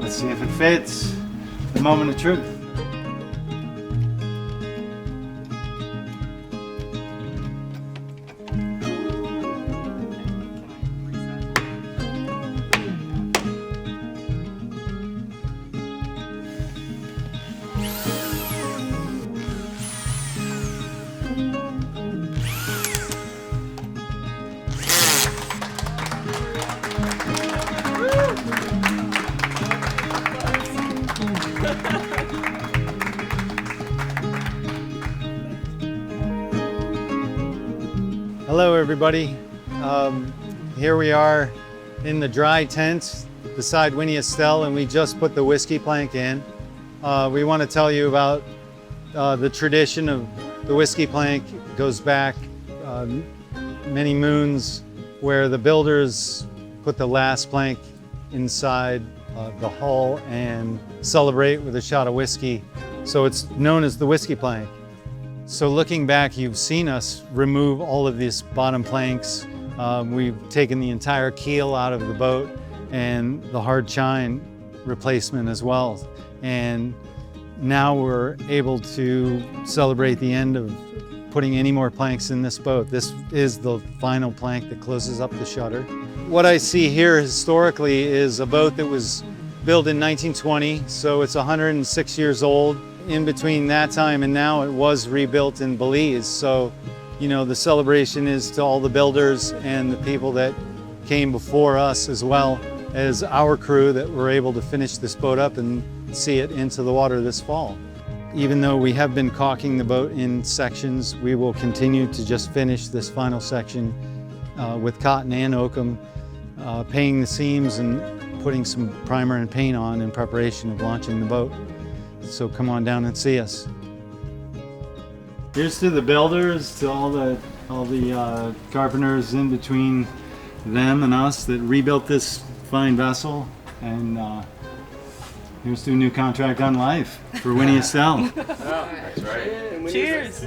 Let's see if it fits. The moment of truth. Hello everybody. Here we are in the dry tent beside Winnie Estelle, and we just put the whiskey plank in. We want to tell you about the tradition of the whiskey plank. It goes back many moons, where the builders put the last plank inside the hull and celebrate with a shot of whiskey. So it's known as the whiskey plank. So looking back, you've seen us remove all of these bottom planks. We've taken the entire keel out of the boat and the hard chine replacement as well. And now we're able to celebrate the end of putting any more planks in this boat. This is the final plank that closes up the shutter. What I see here historically is a boat that was built in 1920, so it's 106 years old. In between that time and now, it was rebuilt in Belize. So, you know, the celebration is to all the builders and the people that came before us, as well as our crew that were able to finish this boat up and see it into the water this fall. Even though we have been caulking the boat in sections, we will continue to just finish this final section with cotton and oakum, painting the seams and putting some primer and paint on in preparation of launching the boat. So come on down and see us. Here's to the builders, to all the carpenters in between them and us that rebuilt this fine vessel. And here's to a new contract on life for Winnie Estelle. That's right. Cheers.